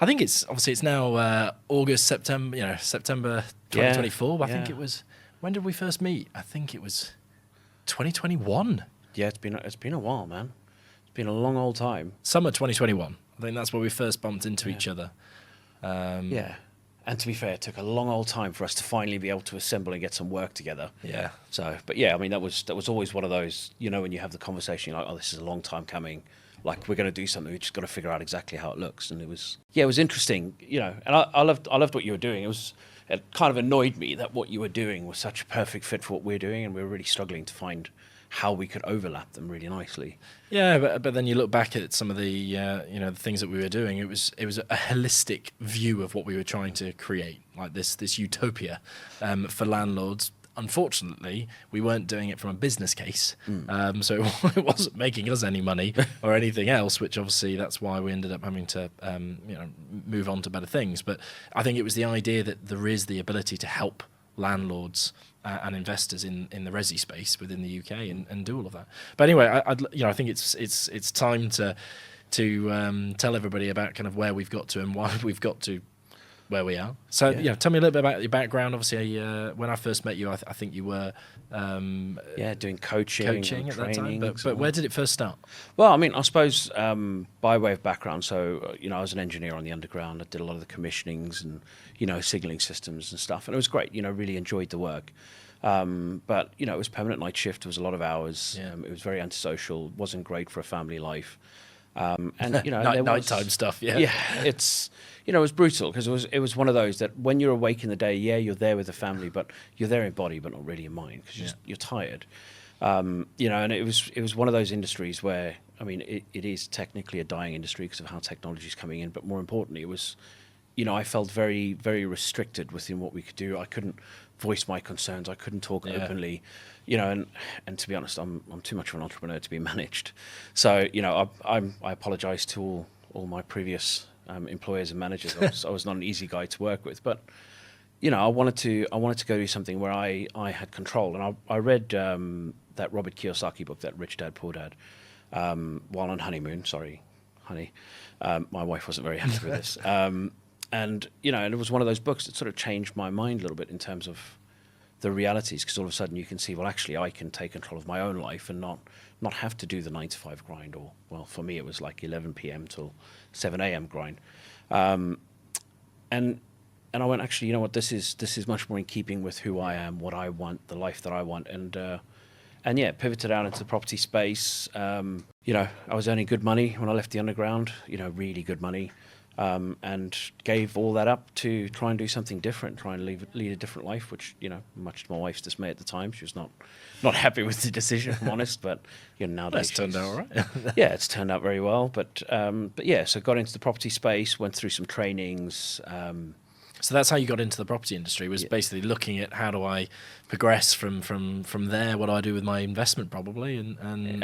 I think it's now August, September, September 2024. I think it was. When did we first meet? I think it was 2021. Yeah, it's been a while, man. It's been a long old time. Summer 2021. I think that's where we first bumped into each other. Yeah. And to be fair, it took a long old time for us to finally be able to assemble and get some work together. Yeah. So, but yeah, I mean, that was always one of those, when you have the conversation, you're like, oh, this is a long time coming. Like, we're going to do something. We just got to figure out exactly how it looks. And it was interesting, and I loved what you were doing. It kind of annoyed me that what you were doing was such a perfect fit for what we're doing, and we were really struggling to find how we could overlap them really nicely. Yeah, but then you look back at some of the the things that we were doing. It was a holistic view of what we were trying to create, like this utopia for landlords. Unfortunately, we weren't doing it from a business case, so it wasn't making us any money or anything else. Which obviously that's why we ended up having to move on to better things. But I think it was the idea that there is the ability to help landlords and investors in the resi space within the UK and do all of that. But anyway, I think it's time to tell everybody about kind of where we've got to and why we've got to where we are. So tell me a little bit about your background. Obviously, when I first met you, I think you were doing coaching at that time. But where did it first start? Well, I mean, I suppose by way of background. So I was an engineer on the underground. I did a lot of the commissionings and signalling systems and stuff, and it was great. Really enjoyed the work. But it was permanent night shift. It was a lot of hours. It was very antisocial. Wasn't great for a family life. And nighttime stuff. It's it was brutal because it was one of those that when you're awake in the day, you're there with the family, but you're there in body, but not really in mind because you're tired. And it was one of those industries where, I mean, it is technically a dying industry because of how technology is coming in, but more importantly, it was, I felt very, very restricted within what we could do. I couldn't voice my concerns. I couldn't talk openly, and to be honest, I'm too much of an entrepreneur to be managed. So, I apologize to all my previous employers and managers. I was not an easy guy to work with, but I wanted to go do something where I had control. And I read that Robert Kiyosaki book, that Rich Dad Poor Dad, while on honeymoon. Sorry, honey, my wife wasn't very happy with this. And it was one of those books that sort of changed my mind a little bit in terms of the realities, because all of a sudden you can see, well, actually, I can take control of my own life and not have to do the 9 to 5 grind, or, well, for me it was like 11 p.m. till 7 a.m. grind. And I went, actually, you know what, this is much more in keeping with who I am, what I want, the life that I want, and pivoted out into the property space. I was earning good money when I left the underground, really good money. And gave all that up to try and do something different, try and lead a different life, which, much to my wife's dismay at the time, she was not happy with the decision, if I'm honest, but, nowadays... It's turned out all right. Yeah, it's turned out very well, but so got into the property space, went through some trainings. So that's how you got into the property industry, was basically looking at how do I progress from there, what do I do with my investment probably, and